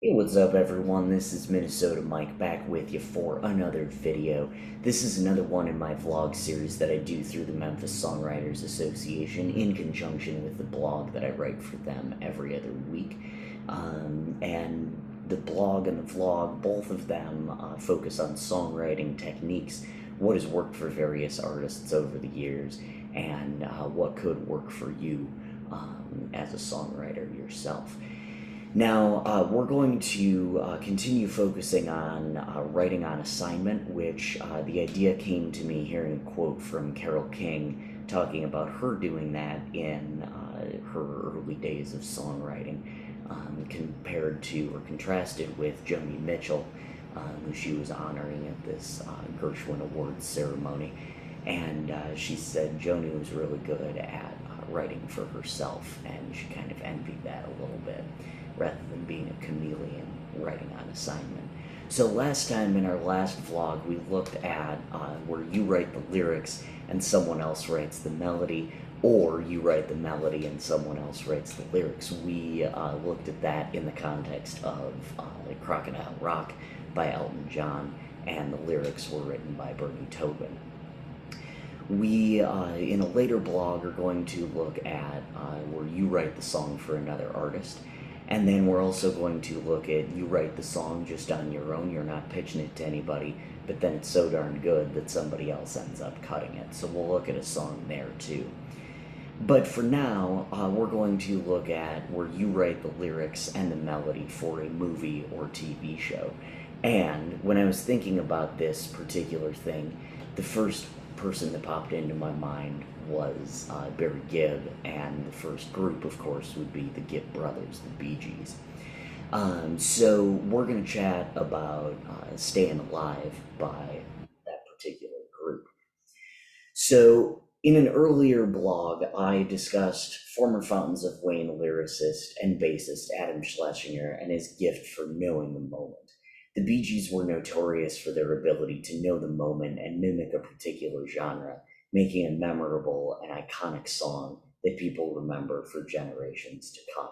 Hey, what's up, everyone? This is Minnesota Mike back with you for another video. This is another one in my vlog series that I do through the Memphis Songwriters Association in conjunction with the blog that I write for them every other week. And the blog and the vlog, both of them focus on songwriting techniques, what has worked for various artists over the years, and what could work for you as a songwriter yourself. Now, we're going to continue focusing on writing on assignment, which the idea came to me hearing a quote from Carole King talking about her doing that in her early days of songwriting, compared to or contrasted with Joni Mitchell, who she was honoring at this Gershwin Awards ceremony. And she said Joni was really good at writing for herself, and she kind of envied that a little bit, rather than being a chameleon writing on assignment. So last time in our last vlog, we looked at where you write the lyrics and someone else writes the melody, or you write the melody and someone else writes the lyrics. We looked at that in the context of Crocodile Rock by Elton John, and the lyrics were written by Bernie Taupin. We, in a later blog, are going to look at where you write the song for another artist. And then we're also going to look at you write the song just on your own, you're not pitching it to anybody, but then it's so darn good that somebody else ends up cutting it. So we'll look at a song there too. But for now, we're going to look at where you write the lyrics and the melody for a movie or TV show. And when I was thinking about this particular thing, the first person that popped into my mind was Barry Gibb, and the first group, of course, would be the Gibb brothers, the Bee Gees. So we're going to chat about Stayin' Alive by that particular group. So in an earlier blog, I discussed former Fountains of Wayne lyricist and bassist Adam Schlesinger and his gift for knowing the moment. The Bee Gees were notorious for their ability to know the moment and mimic a particular genre, making a memorable and iconic song that people remember for generations to come.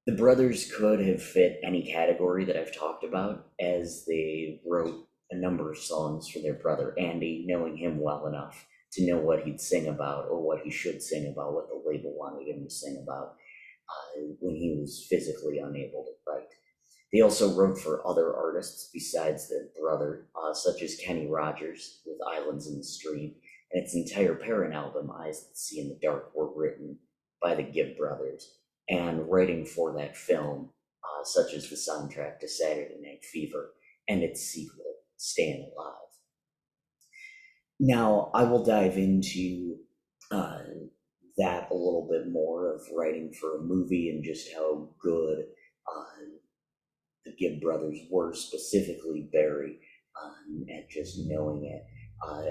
The brothers could have fit any category that I've talked about, as they wrote a number of songs for their brother Andy, knowing him well enough to know what he'd sing about or what he should sing about, what the label wanted him to sing about when he was physically unable to write. They also wrote for other artists besides their brother, such as Kenny Rogers with Islands in the Stream, and its entire parent album, Eyes That See in the Dark, were written by the Gibb brothers, and writing for that film, such as the soundtrack to Saturday Night Fever and its sequel, Stayin' Alive. Now, I will dive into that a little bit more, of writing for a movie and just how good the Gibb brothers were, specifically Barry, and just knowing it.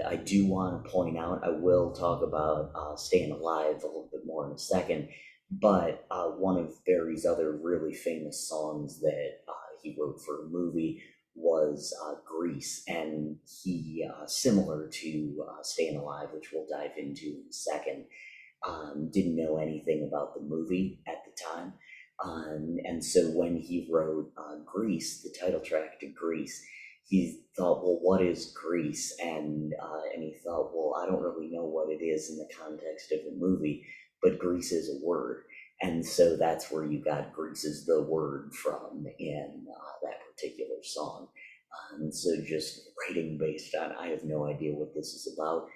I do want to point out, I will talk about Stayin' Alive a little bit more in a second, but one of Barry's other really famous songs that he wrote for a movie was Grease, and he, similar to Stayin' Alive, which we'll dive into in a second, didn't know anything about the movie at the time. And so when he wrote Grease, the title track to Grease, he thought, well, what is Grease? And he thought, well, I don't really know what it is in the context of the movie, but Grease is a word. And so that's where you got Grease is the word from in that particular song. So just writing based on, I have no idea what this is about.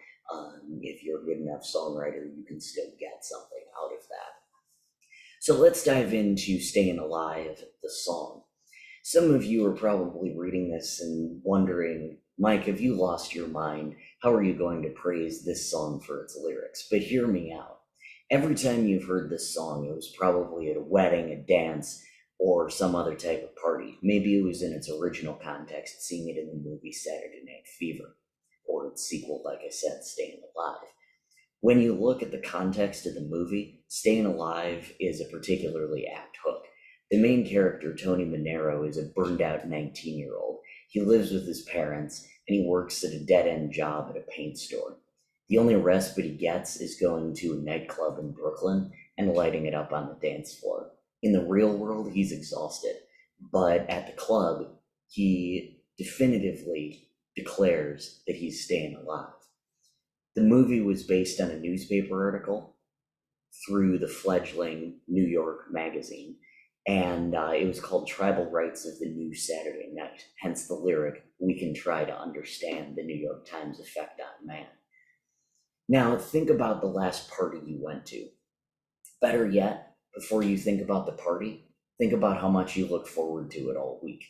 If you're a good enough songwriter, you can still get something out of that. So let's dive into Stayin' Alive, the song. Some of you are probably reading this and wondering, Mike, have you lost your mind? How are you going to praise this song for its lyrics? But hear me out. Every time you've heard this song, it was probably at a wedding, a dance, or some other type of party. Maybe it was in its original context, seeing it in the movie Saturday Night Fever, or its sequel, like I said, Stayin' Alive. When you look at the context of the movie, Stayin' Alive is a particularly apt hook. The main character, Tony Manero, is a burned out 19-year-old. He lives with his parents, and he works at a dead-end job at a paint store. The only respite he gets is going to a nightclub in Brooklyn and lighting it up on the dance floor. In the real world, he's exhausted. but at the club, he definitively declares that he's staying alive. The movie was based on a newspaper article through the fledgling New York magazine, and it was called Tribal Rights of the New Saturday Night, hence the lyric, "We can try to understand the New York Times effect on man." Now, think about the last party you went to. Better yet, before you think about the party, think about how much you look forward to it all week.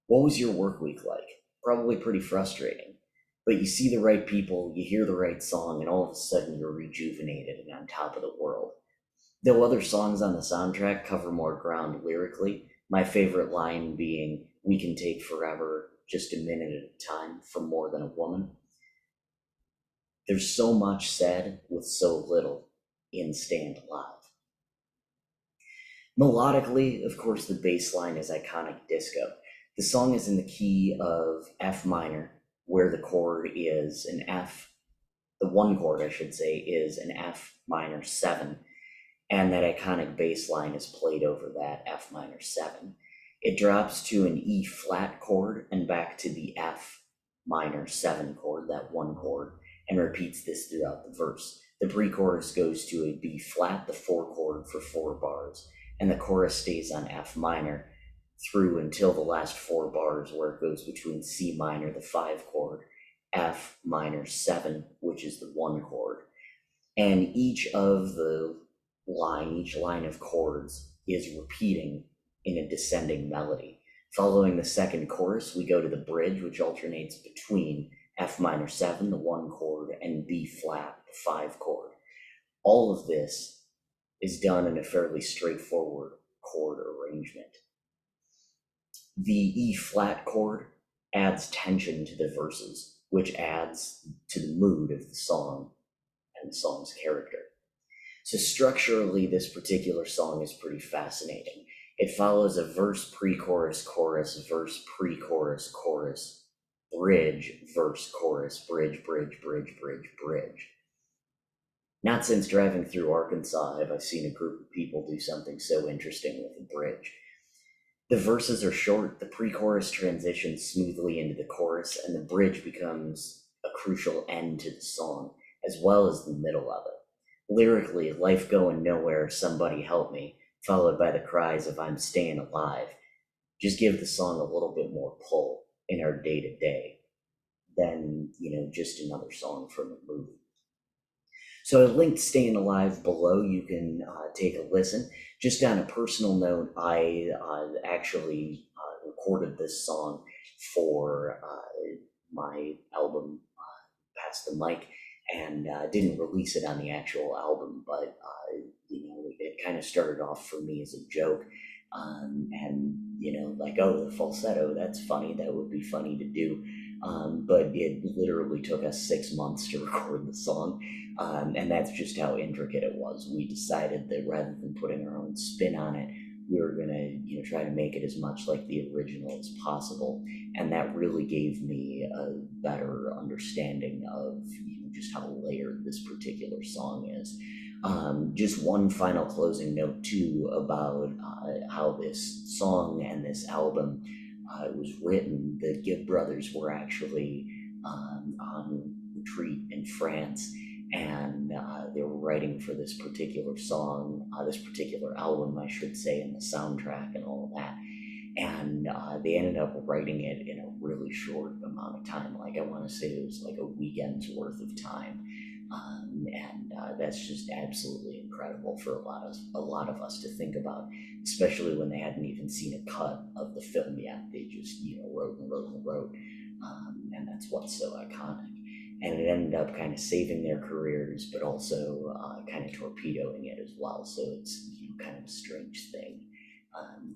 What was your work week like? Probably pretty frustrating. But you see the right people, you hear the right song, and all of a sudden you're rejuvenated and on top of the world. Though other songs on the soundtrack cover more ground lyrically, my favorite line being, "We can take forever, just a minute at a time, for more than a woman." There's so much said with so little in Stayin' Alive. Melodically, of course, the bass line is iconic disco. The song is in the key of F minor, where the chord is an F, the one chord, I should say, is an F minor 7, and that iconic bass line is played over that F minor 7. It drops to an E flat chord and back to the F minor 7 chord, that one chord, and repeats this throughout the verse. The pre-chorus goes to a B flat, the 4 chord, for 4 bars, and the chorus stays on F minor through until the last 4 bars, where it goes between C minor, the 5 chord, F minor 7, which is the 1 chord. And each line of chords is repeating in a descending melody. Following the second chorus, we go to the bridge, which alternates between F minor 7, the 1 chord, and B flat, the 5 chord. All of this is done in a fairly straightforward chord arrangement. The E flat chord adds tension to the verses, which adds to the mood of the song and the song's character. So structurally, this particular song is pretty fascinating. It follows a verse, pre-chorus, chorus, verse, pre-chorus, chorus, bridge, verse, chorus, bridge, bridge, bridge, bridge, bridge. Not since driving through Arkansas have I seen a group of people do something so interesting with a bridge. The verses are short, the pre-chorus transitions smoothly into the chorus, and the bridge becomes a crucial end to the song, as well as the middle of it. Lyrically, "Life going nowhere, somebody help me," followed by the cries of "I'm staying alive," just give the song a little bit more pull in our day-to-day than, just another song from a movie. So I linked Staying Alive below. You can take a listen. Just on a personal note, I actually recorded this song for my album, Pass the Mic, and didn't release it on the actual album, but it kind of started off for me as a joke. And, like, oh, the falsetto, that's funny. That would be funny to do. But it literally took us 6 months to record the song. And that's just how intricate it was. We decided that rather than putting our own spin on it, we were gonna, try to make it as much like the original as possible. And that really gave me a better understanding of, just how layered this particular song is. Just one final closing note too about how this song and this album was written. The Gibb brothers were actually on retreat in France, and they were writing for this particular song, this particular album, I should say, and the soundtrack and all of that. And they ended up writing it in a really short amount of time. Like, I want to say it was like a weekend's worth of time. And that's just absolutely incredible for a lot of us to think about, especially when they hadn't even seen a cut of the film yet. They just, wrote and wrote and wrote. And that's what's so iconic. And it ended up kind of saving their careers, but also kind of torpedoing it as well. So it's, kind of a strange thing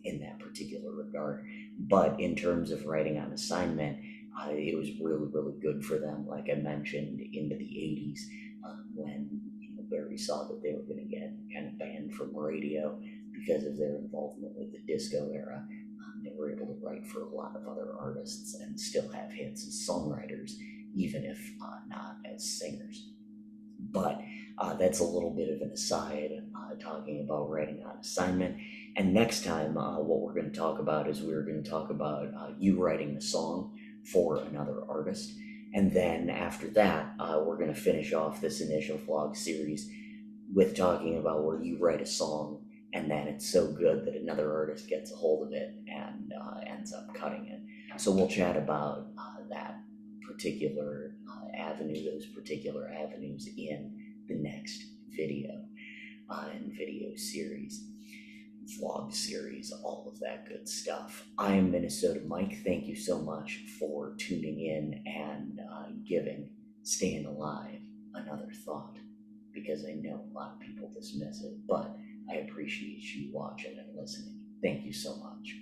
in that particular regard. But in terms of writing on assignment, it was really, really good for them. Like I mentioned, into the 80s, when Barry saw that they were going to get kind of banned from radio because of their involvement with the disco era. They were able to write for a lot of other artists and still have hits as songwriters, even if not as singers. But that's a little bit of an aside, talking about writing on assignment. And next time, what we're going to talk about is we're going to talk about you writing the song for another artist. And then after that, we're going to finish off this initial vlog series with talking about where you write a song and then it's so good that another artist gets a hold of it and ends up cutting it. So we'll chat about that particular avenue, those particular avenues in the next video and video series, vlog series, all of that good stuff. I am Minnesota Mike. Thank you so much for tuning in and giving Staying Alive another thought, because I know a lot of people dismiss it, but I appreciate you watching and listening. Thank you so much.